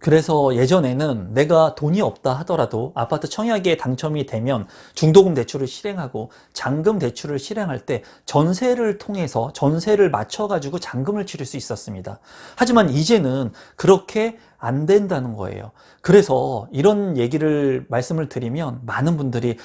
그래서 예전에는 내가 돈이 없다 하더라도 아파트 청약에 당첨이 되면 중도금 대출을 실행하고 잔금 대출을 실행할 때 전세를 통해서 전세를 맞춰가지고 잔금을 치를 수 있었습니다. 하지만 이제는 그렇게 안 된다는 거예요. 그래서 이런 얘기를 말씀을 드리면 많은 분들이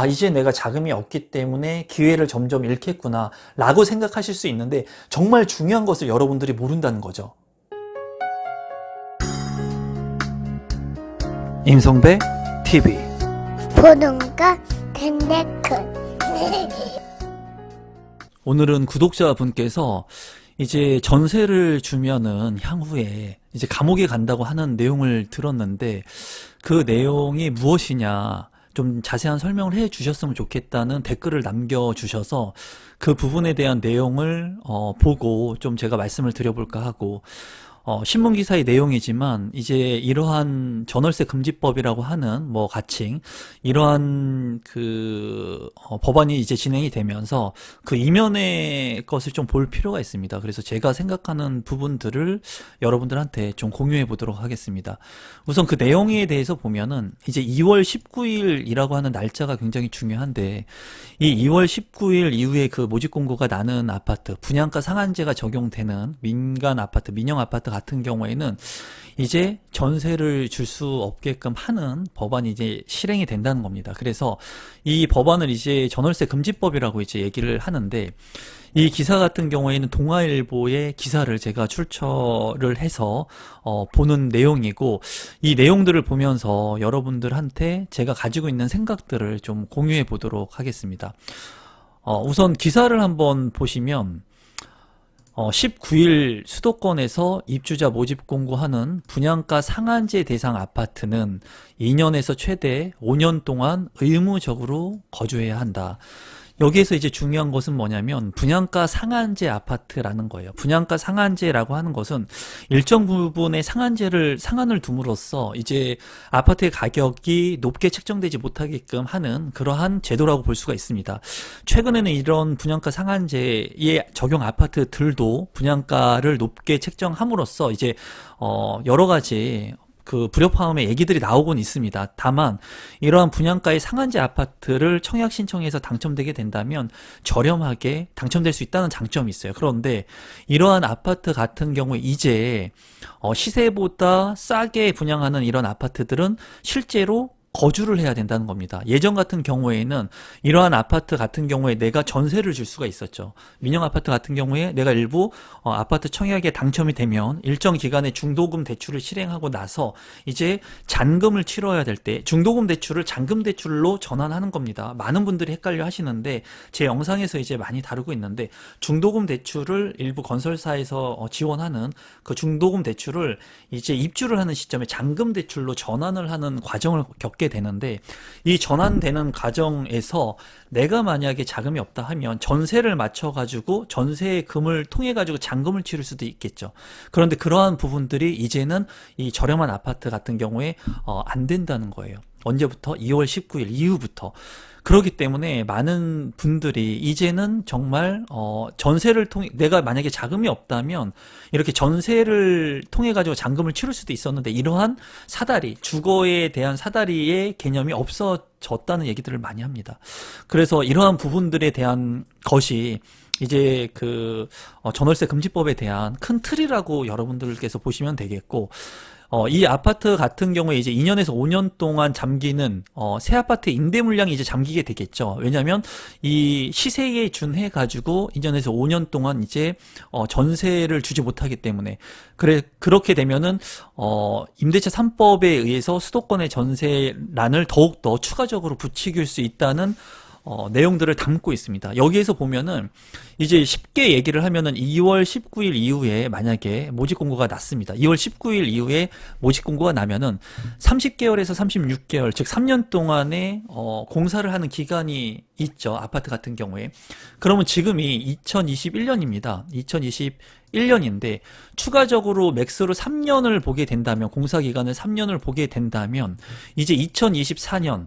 이제 내가 자금이 없기 때문에 기회를 점점 잃겠구나 라고 생각하실 수 있는데 정말 중요한 것을 여러분들이 모른다는 거죠. 임성배 TV 보동과 덴데크 오늘은 구독자분께서 이제 전세를 주면은 향후에 이제 감옥에 간다고 하는 내용을 들었는데 그 내용이 무엇이냐 좀 자세한 설명을 해 주셨으면 좋겠다는 댓글을 남겨주셔서 그 부분에 대한 내용을 보고 좀 제가 말씀을 드려볼까 하고 신문기사의 내용이지만 이제 이러한 전월세 금지법이라고 하는 가칭 이러한 법안이 이제 진행이 되면서 그 이면의 것을 좀 볼 필요가 있습니다. 그래서 제가 생각하는 부분들을 여러분들한테 좀 공유해 보도록 하겠습니다. 우선 그 내용에 대해서 보면은 이제 2월 19일이라고 하는 날짜가 굉장히 중요한데 이 2월 19일 이후에 그 모집 공고가 나는 아파트 분양가 상한제가 적용되는 민간 아파트 민영 아파트 같은 경우에는 이제 전세를 줄 수 없게끔 하는 법안이 이제 실행이 된다는 겁니다. 그래서 이 법안을 이제 전월세 금지법이라고 이제 얘기를 하는데 이 기사 같은 경우에는 동아일보의 기사를 제가 출처를 해서 보는 내용이고 이 내용들을 보면서 여러분들한테 제가 가지고 있는 생각들을 좀 공유해 보도록 하겠습니다. 우선 기사를 한번 보시면 19일 수도권에서 입주자 모집 공고하는 분양가 상한제 대상 아파트는 2년에서 최대 5년 동안 의무적으로 거주해야 한다. 여기에서 이제 중요한 것은 뭐냐면 분양가 상한제 아파트라는 거예요. 분양가 상한제라고 하는 것은 일정 부분의 상한을 둠으로써 이제 아파트의 가격이 높게 책정되지 못하게끔 하는 그러한 제도라고 볼 수가 있습니다. 최근에는 이런 분양가 상한제의 적용 아파트들도 분양가를 높게 책정함으로써 이제 여러 가지 그 불협화음의 얘기들이 나오곤 있습니다. 다만 이러한 분양가의 상한제 아파트를 청약 신청해서 당첨되게 된다면 저렴하게 당첨될 수 있다는 장점이 있어요. 그런데 이러한 아파트 같은 경우에 이제 시세보다 싸게 분양하는 이런 아파트들은 실제로 거주를 해야 된다는 겁니다. 예전 같은 경우에는 이러한 아파트 같은 경우에 내가 전세를 줄 수가 있었죠. 민영 아파트 같은 경우에 내가 일부 아파트 청약에 당첨이 되면 일정 기간의 중도금 대출을 실행하고 나서 이제 잔금을 치러야 될 때 중도금 대출을 잔금 대출로 전환하는 겁니다. 많은 분들이 헷갈려 하시는데 제 영상에서 이제 많이 다루고 있는데 중도금 대출을 일부 건설사에서 지원하는 그 중도금 대출을 이제 입주를 하는 시점에 잔금 대출로 전환을 하는 과정을 겪게 되는데 이 전환되는 과정에서 내가 만약에 자금이 없다 하면 전세를 맞춰가지고 전세금을 통해가지고 잔금을 치를 수도 있겠죠. 그런데 그러한 부분들이 이제는 이 저렴한 아파트 같은 경우에 안 된다는 거예요. 언제부터? 2월 19일 이후부터. 그렇기 때문에 많은 분들이 이제는 정말 전세를 통해 내가 만약에 자금이 없다면 이렇게 전세를 통해 가지고 잔금을 치를 수도 있었는데 이러한 사다리 주거에 대한 사다리의 개념이 없어졌다는 얘기들을 많이 합니다. 그래서 이러한 부분들에 대한 것이 이제 전월세 금지법에 대한 큰 틀이라고 여러분들께서 보시면 되겠고 이 아파트 같은 경우에 이제 2년에서 5년 동안 잠기는 새 아파트 임대 물량이 이제 잠기게 되겠죠. 왜냐하면 이 시세에 준해 가지고 2년에서 5년 동안 이제 전세를 주지 못하기 때문에 그렇게 되면은 임대차 3법에 의해서 수도권의 전세란을 더욱더 추가적으로 부추길 수 있다는 내용들을 담고 있습니다. 여기에서 보면은 이제 쉽게 얘기를 하면은 2월 19일 이후에 만약에 모집 공고가 났습니다. 2월 19일 이후에 모집 공고가 나면은 30개월에서 36개월, 즉 3년 동안의 공사를 하는 기간이 있죠. 아파트 같은 경우에. 그러면 지금이 2021년입니다. 2021년인데 추가적으로 맥스로 3년을 보게 된다면 공사 기간을 3년을 보게 된다면 이제 2024년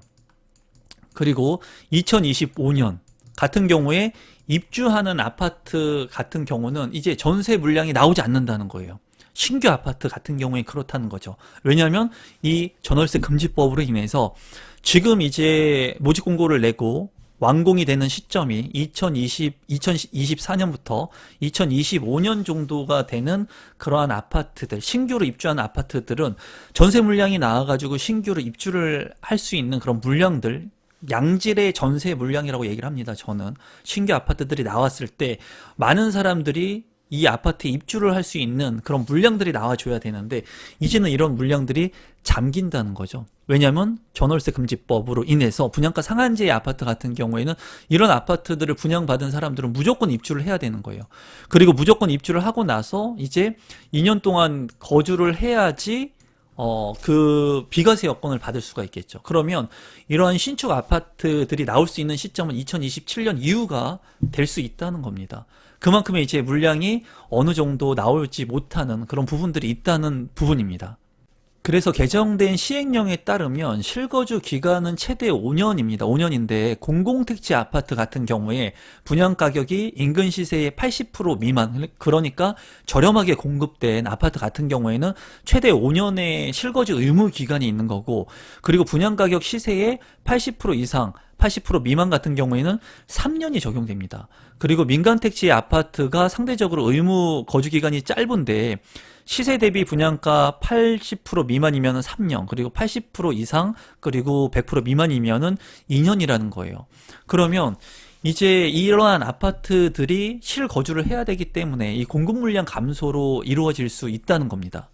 그리고 2025년 같은 경우에 입주하는 아파트 같은 경우는 이제 전세 물량이 나오지 않는다는 거예요. 신규 아파트 같은 경우에 그렇다는 거죠. 왜냐하면 이 전월세 금지법으로 인해서 지금 이제 모집 공고를 내고 완공이 되는 시점이 2024년부터 2025년 정도가 되는 그러한 아파트들, 신규로 입주한 아파트들은 전세 물량이 나와가지고 신규로 입주를 할 수 있는 그런 물량들, 양질의 전세 물량이라고 얘기를 합니다. 저는 신규 아파트들이 나왔을 때 많은 사람들이 이 아파트에 입주를 할 수 있는 그런 물량들이 나와줘야 되는데 이제는 이런 물량들이 잠긴다는 거죠. 왜냐하면 전월세 금지법으로 인해서 분양가 상한제의 아파트 같은 경우에는 이런 아파트들을 분양받은 사람들은 무조건 입주를 해야 되는 거예요. 그리고 무조건 입주를 하고 나서 이제 2년 동안 거주를 해야지 그 비과세 여건을 받을 수가 있겠죠. 그러면 이러한 신축 아파트들이 나올 수 있는 시점은 2027년 이후가 될 수 있다는 겁니다. 그만큼의 이제 물량이 어느 정도 나올지 못하는 그런 부분들이 있다는 부분입니다. 그래서 개정된 시행령에 따르면 실거주 기간은 최대 5년입니다. 5년인데 공공택지 아파트 같은 경우에 분양가격이 인근 시세의 80% 미만, 그러니까 저렴하게 공급된 아파트 같은 경우에는 최대 5년의 실거주 의무 기간이 있는 거고, 그리고 분양가격 시세의 80% 이상 80% 미만 같은 경우에는 3년이 적용됩니다. 그리고 민간택지 아파트가 상대적으로 의무 거주기간이 짧은데 시세 대비 분양가 80% 미만이면 3년, 그리고 80% 이상, 그리고 100% 미만이면 2년이라는 거예요. 그러면 이제 이러한 아파트들이 실거주를 해야 되기 때문에 이 공급 물량 감소로 이루어질 수 있다는 겁니다.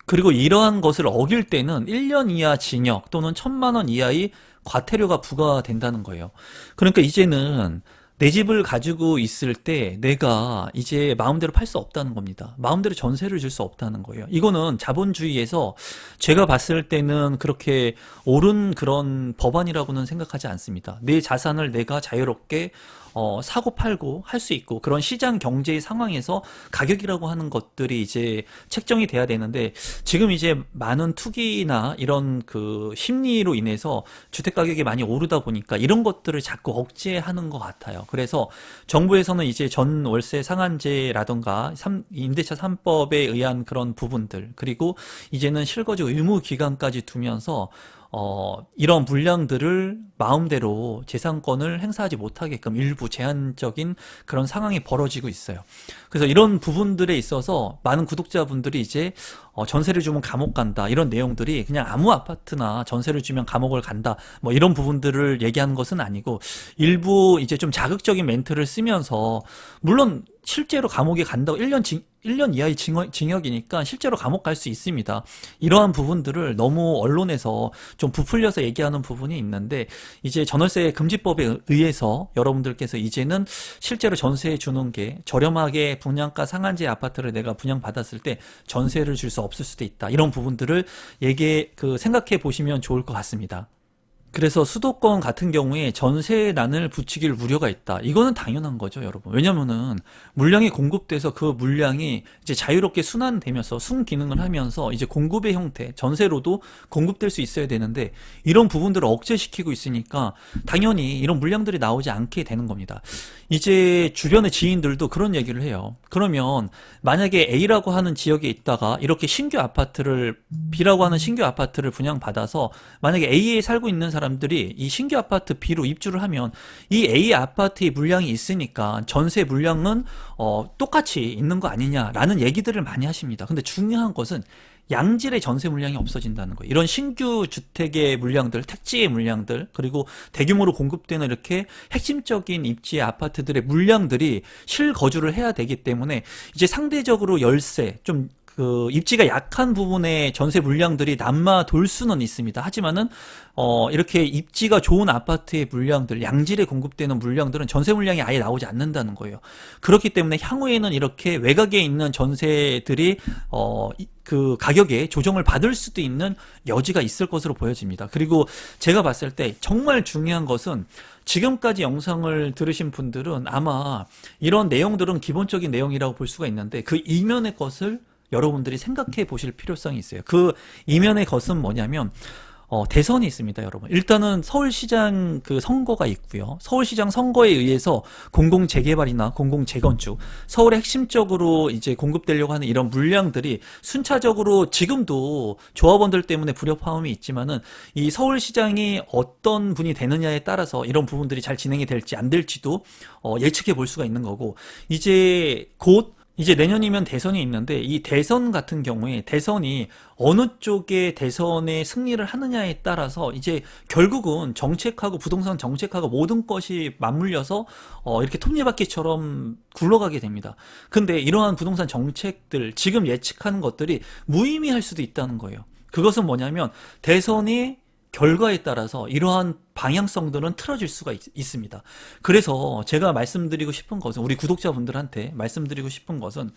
그리고 이러한 것을 어길 때는 1년 이하 징역 또는 1,000만 원 이하의 과태료가 부과된다는 거예요. 그러니까 이제는 내 집을 가지고 있을 때 내가 이제 마음대로 팔 수 없다는 겁니다. 마음대로 전세를 줄 수 없다는 거예요. 이거는 자본주의에서 제가 봤을 때는 그렇게 옳은 그런 법안이라고는 생각하지 않습니다. 내 자산을 내가 자유롭게 사고 팔고 할 수 있고, 그런 시장 경제의 상황에서 가격이라고 하는 것들이 이제 책정이 돼야 되는데, 지금 이제 많은 투기나 이런 그 심리로 인해서 주택 가격이 많이 오르다 보니까 이런 것들을 자꾸 억제하는 것 같아요. 그래서 정부에서는 이제 전월세 상한제라던가 임대차 3법에 의한 그런 부분들, 그리고 이제는 실거주 의무 기간까지 두면서 이런 물량들을 마음대로 재산권을 행사하지 못하게끔 일부 제한적인 그런 상황이 벌어지고 있어요. 그래서 이런 부분들에 있어서 많은 구독자분들이 이제 전세를 주면 감옥 간다, 이런 내용들이 그냥 아무 아파트나 전세를 주면 감옥을 간다, 뭐 이런 부분들을 얘기하는 것은 아니고, 일부 이제 좀 자극적인 멘트를 쓰면서, 물론 실제로 감옥에 간다고 1년 이하의 징역이니까 실제로 감옥 갈 수 있습니다. 이러한 부분들을 너무 언론에서 좀 부풀려서 얘기하는 부분이 있는데, 이제 전월세 금지법에 의해서 여러분들께서 이제는 실제로 전세 주는 게, 저렴하게 분양가 상한제 아파트를 내가 분양받았을 때 전세를 줄 수 없을 수도 있다, 이런 부분들을 생각해 보시면 좋을 것 같습니다. 그래서 수도권 같은 경우에 전세난을 부추길 우려가 있다. 이거는 당연한 거죠, 여러분. 왜냐면은 물량이 공급돼서 그 물량이 이제 자유롭게 순환되면서 순기능을 하면서 이제 공급의 형태, 전세로도 공급될 수 있어야 되는데, 이런 부분들을 억제시키고 있으니까 당연히 이런 물량들이 나오지 않게 되는 겁니다. 이제 주변의 지인들도 그런 얘기를 해요. 그러면 만약에 A라고 하는 지역에 있다가 이렇게 신규 아파트를, B라고 하는 신규 아파트를 분양받아서 만약에 A에 살고 있는 사람들이 이 신규 아파트 B로 입주를 하면 이 A 아파트의 물량이 있으니까 전세 물량은 똑같이 있는 거 아니냐라는 얘기들을 많이 하십니다. 근데 중요한 것은 양질의 전세 물량이 없어진다는 거예요. 이런 신규 주택의 물량들, 택지의 물량들, 그리고 대규모로 공급되는 이렇게 핵심적인 입지의 아파트들의 물량들이 실거주를 해야 되기 때문에 이제 상대적으로 열세, 좀 그 입지가 약한 부분의 전세 물량들이 남아 돌 수는 있습니다. 하지만은 이렇게 입지가 좋은 아파트의 물량들, 양질의 공급되는 물량들은 전세 물량이 아예 나오지 않는다는 거예요. 그렇기 때문에 향후에는 이렇게 외곽에 있는 전세들이 그 가격에 조정을 받을 수도 있는 여지가 있을 것으로 보여집니다. 그리고 제가 봤을 때 정말 중요한 것은, 지금까지 영상을 들으신 분들은 아마 이런 내용들은 기본적인 내용이라고 볼 수가 있는데, 그 이면의 것을 여러분들이 생각해 보실 필요성이 있어요. 그 이면의 것은 뭐냐면, 대선이 있습니다, 여러분. 일단은 서울시장 그 선거가 있고요. 서울시장 선거에 의해서 공공재개발이나 공공재건축, 서울에 핵심적으로 이제 공급되려고 하는 이런 물량들이 순차적으로 지금도 조합원들 때문에 불협화음이 있지만은 이 서울시장이 어떤 분이 되느냐에 따라서 이런 부분들이 잘 진행이 될지 안 될지도 예측해 볼 수가 있는 거고, 이제 내년이면 대선이 있는데 이 대선 같은 경우에 대선이 어느 쪽에 대선에 승리를 하느냐에 따라서 이제 결국은 정책하고 부동산 정책하고 모든 것이 맞물려서 이렇게 톱니바퀴처럼 굴러가게 됩니다. 근데 이러한 부동산 정책들 지금 예측하는 것들이 무의미할 수도 있다는 거예요. 그것은 뭐냐면 대선이 결과에 따라서 이러한 방향성들은 틀어질 수가 있습니다. 그래서 제가 말씀드리고 싶은 것은, 우리 구독자분들한테 말씀드리고 싶은 것은,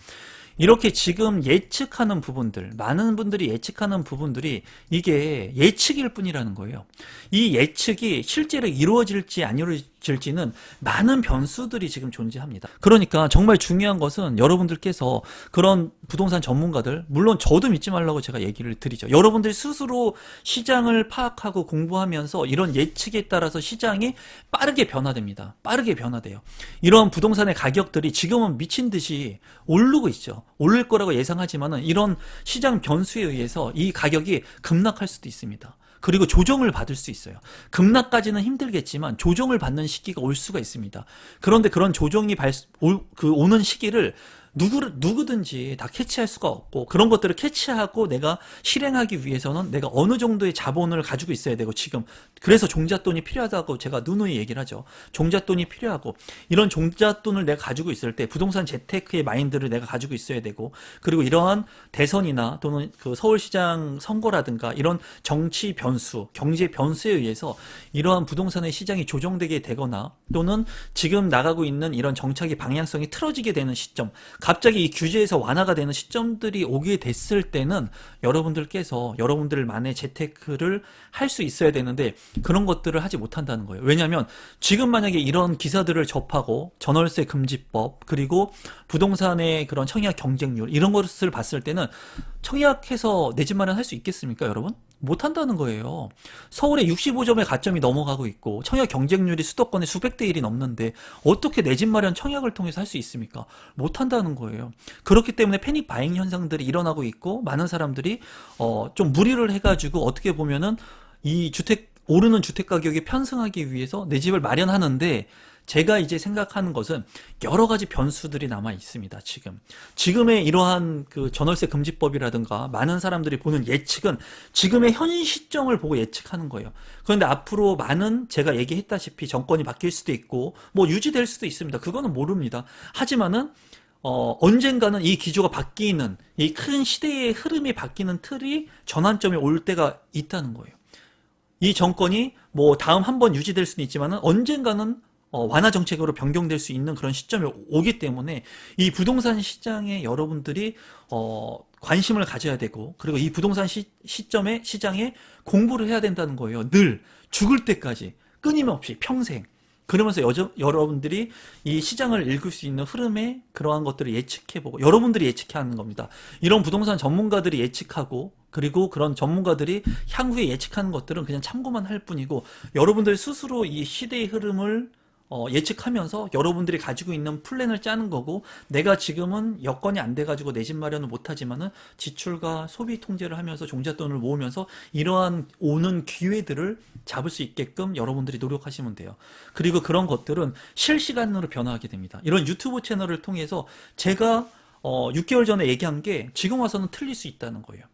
이렇게 지금 예측하는 부분들, 많은 분들이 예측하는 부분들이 이게 예측일 뿐이라는 거예요. 이 예측이 실제로 이루어질지 안 이루어질지는 많은 변수들이 지금 존재합니다. 그러니까 정말 중요한 것은 여러분들께서 그런 부동산 전문가들, 물론 저도 믿지 말라고 제가 얘기를 드리죠. 여러분들 스스로 시장을 파악하고 공부하면서 이런 예측에 따라서 시장이 빠르게 변화됩니다. 빠르게 변화돼요. 이런 부동산의 가격들이 지금은 미친 듯이 오르고 있죠. 오를 거라고 예상하지만은 이런 시장 변수에 의해서 이 가격이 급락할 수도 있습니다. 그리고 조정을 받을 수 있어요. 급락까지는 힘들겠지만 조정을 받는 시기가 올 수가 있습니다. 그런데 그런 조정이 오는 시기를 누구든지 다 캐치할 수가 없고, 그런 것들을 캐치하고 내가 실행하기 위해서는 내가 어느 정도의 자본을 가지고 있어야 되고, 지금 그래서 종잣돈이 필요하다고 제가 누누이 얘기를 하죠. 종잣돈이 필요하고, 이런 종잣돈을 내가 가지고 있을 때 부동산 재테크의 마인드를 내가 가지고 있어야 되고, 그리고 이러한 대선이나 또는 그 서울시장 선거라든가 이런 정치 변수, 경제 변수에 의해서 이러한 부동산의 시장이 조정되게 되거나, 또는 지금 나가고 있는 이런 정착의 방향성이 틀어지게 되는 시점, 갑자기 이 규제에서 완화가 되는 시점들이 오게 됐을 때는 여러분들께서 여러분들만의 재테크를 할 수 있어야 되는데 그런 것들을 하지 못한다는 거예요. 왜냐하면 지금 만약에 이런 기사들을 접하고 전월세 금지법, 그리고 부동산의 그런 청약 경쟁률, 이런 것을 봤을 때는 청약해서 내 집 마련할 수 있겠습니까, 여러분? 못한다는 거예요. 서울에 65점의 가점이 넘어가고 있고 청약 경쟁률이 수도권에 수백 대 1이 넘는데 어떻게 내 집 마련 청약을 통해서 할 수 있습니까? 못한다는 거예요. 그렇기 때문에 패닉 바잉 현상들이 일어나고 있고, 많은 사람들이 좀 무리를 해가지고 어떻게 보면은 이 오르는 주택 가격에 편승하기 위해서 내 집을 마련하는데, 제가 이제 생각하는 것은 여러 가지 변수들이 남아 있습니다. 지금의 이러한 그 전월세 금지법이라든가 많은 사람들이 보는 예측은 지금의 현 시점을 보고 예측하는 거예요. 그런데 앞으로 많은, 제가 얘기했다시피 정권이 바뀔 수도 있고 뭐 유지될 수도 있습니다. 그거는 모릅니다. 하지만은 언젠가는 이 기조가 바뀌는, 이 큰 시대의 흐름이 바뀌는 틀이 전환점에 올 때가 있다는 거예요. 이 정권이 뭐 다음 한 번 유지될 수는 있지만은 언젠가는 완화 정책으로 변경될 수 있는 그런 시점이 오기 때문에 이 부동산 시장에 여러분들이 관심을 가져야 되고, 그리고 이 부동산 시장에 공부를 해야 된다는 거예요. 늘 죽을 때까지 끊임없이 평생. 그러면서 여러분들이 이 시장을 읽을 수 있는 흐름에 그러한 것들을 예측해보고, 여러분들이 예측하는 겁니다. 이런 부동산 전문가들이 예측하고, 그리고 그런 전문가들이 향후에 예측하는 것들은 그냥 참고만 할 뿐이고, 여러분들 스스로 이 시대의 흐름을 예측하면서 여러분들이 가지고 있는 플랜을 짜는 거고, 내가 지금은 여건이 안 돼가지고 내 집 마련을 못하지만은 지출과 소비 통제를 하면서 종잣돈을 모으면서 이러한 오는 기회들을 잡을 수 있게끔 여러분들이 노력하시면 돼요. 그리고 그런 것들은 실시간으로 변화하게 됩니다. 이런 유튜브 채널을 통해서 제가 6개월 전에 얘기한 게 지금 와서는 틀릴 수 있다는 거예요.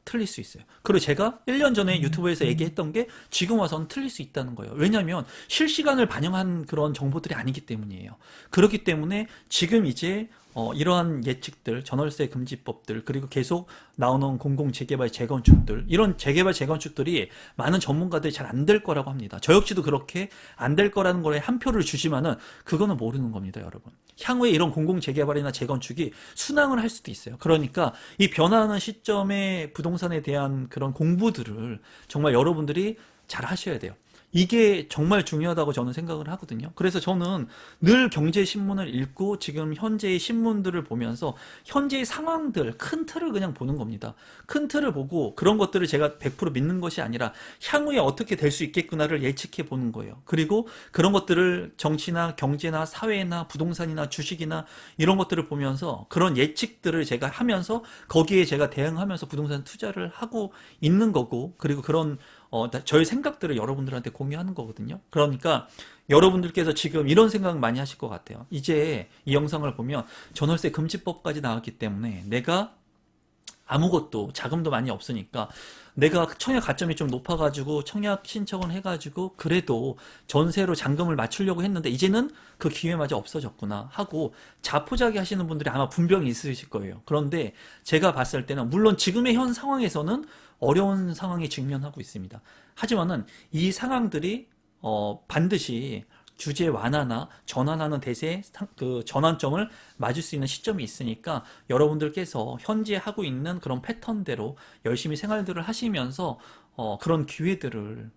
틀릴 수 있어요. 그리고 제가 1년 전에 유튜브에서 얘기했던 게 지금 와서는 틀릴 수 있다는 거예요. 왜냐하면 실시간을 반영한 그런 정보들이 아니기 때문이에요. 그렇기 때문에 지금 이제 이러한 예측들, 전월세 금지법들, 그리고 계속 나오는 공공재개발 재건축들, 이런 재개발 재건축들이 많은 전문가들이 잘 안 될 거라고 합니다. 저 역시도 그렇게 안 될 거라는 거에 한 표를 주지만은 그거는 모르는 겁니다, 여러분. 향후에 이런 공공재개발이나 재건축이 순항을 할 수도 있어요. 그러니까 이 변화하는 시점에 부동산에 대한 그런 공부들을 정말 여러분들이 잘 하셔야 돼요. 이게 정말 중요하다고 저는 생각을 하거든요. 그래서 저는 늘 경제신문을 읽고 지금 현재의 신문들을 보면서 현재의 상황들, 큰 틀을 그냥 보는 겁니다. 큰 틀을 보고 그런 것들을 제가 100% 믿는 것이 아니라 향후에 어떻게 될 수 있겠구나를 예측해 보는 거예요. 그리고 그런 것들을 정치나 경제나 사회나 부동산이나 주식이나 이런 것들을 보면서 그런 예측들을 제가 하면서 거기에 제가 대응하면서 부동산 투자를 하고 있는 거고, 그리고 그런 저의 생각들을 여러분들한테 공유하는 거거든요. 그러니까 여러분들께서 지금 이런 생각 많이 하실 것 같아요. 이제 이 영상을 보면 전월세 금지법까지 나왔기 때문에 내가 아무것도 자금도 많이 없으니까 내가 청약 가점이 좀 높아가지고 청약 신청을 해가지고 그래도 전세로 잔금을 맞추려고 했는데 이제는 그 기회마저 없어졌구나 하고 자포자기 하시는 분들이 아마 분명히 있으실 거예요. 그런데 제가 봤을 때는 물론 지금의 현 상황에서는 어려운 상황에 직면하고 있습니다. 하지만은 이 상황들이 반드시 규제 완화나 전환하는 대세의 그 전환점을 맞을 수 있는 시점이 있으니까 여러분들께서 현재 하고 있는 그런 패턴대로 열심히 생활들을 하시면서 그런 기회들을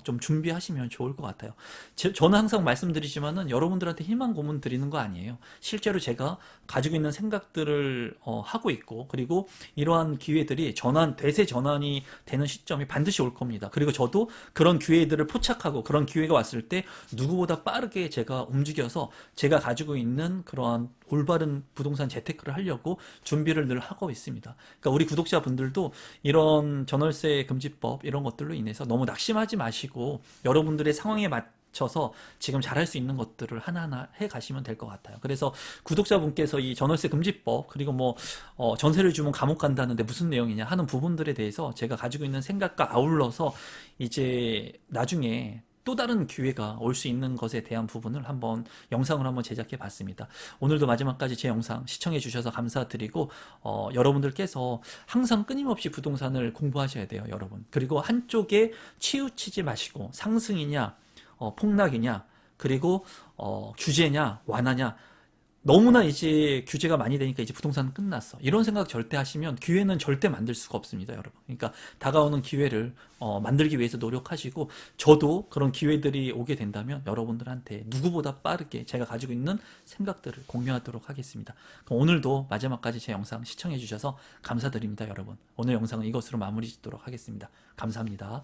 좀 준비하시면 좋을 것 같아요. 저는 항상 말씀드리지만은 여러분들한테 희망 고문 드리는 거 아니에요. 실제로 제가 가지고 있는 생각들을 하고 있고, 그리고 이러한 기회들이 대세 전환이 되는 시점이 반드시 올 겁니다. 그리고 저도 그런 기회들을 포착하고 그런 기회가 왔을 때 누구보다 빠르게 제가 움직여서 제가 가지고 있는 그러한 올바른 부동산 재테크를 하려고 준비를 늘 하고 있습니다. 그러니까 우리 구독자분들도 이런 전월세 금지법 이런 것들로 인해서 너무 낙심하지 마시고 여러분들의 상황에 맞춰서 지금 잘할 수 있는 것들을 하나하나 해 가시면 될 것 같아요. 그래서 구독자분께서 이 전월세 금지법, 그리고 뭐 전세를 주면 감옥 간다는데 무슨 내용이냐 하는 부분들에 대해서 제가 가지고 있는 생각과 아울러서 이제 나중에 또 다른 기회가 올 수 있는 것에 대한 부분을 영상을 한번 제작해 봤습니다. 오늘도 마지막까지 제 영상 시청해 주셔서 감사드리고, 여러분들께서 항상 끊임없이 부동산을 공부하셔야 돼요, 여러분. 그리고 한쪽에 치우치지 마시고 상승이냐, 폭락이냐, 그리고 규제냐, 완화냐, 너무나 이제 규제가 많이 되니까 이제 부동산은 끝났어, 이런 생각 절대 하시면 기회는 절대 만들 수가 없습니다, 여러분. 그러니까 다가오는 기회를 만들기 위해서 노력하시고, 저도 그런 기회들이 오게 된다면 여러분들한테 누구보다 빠르게 제가 가지고 있는 생각들을 공유하도록 하겠습니다. 그럼 오늘도 마지막까지 제 영상 시청해 주셔서 감사드립니다, 여러분. 오늘 영상은 이것으로 마무리 짓도록 하겠습니다. 감사합니다.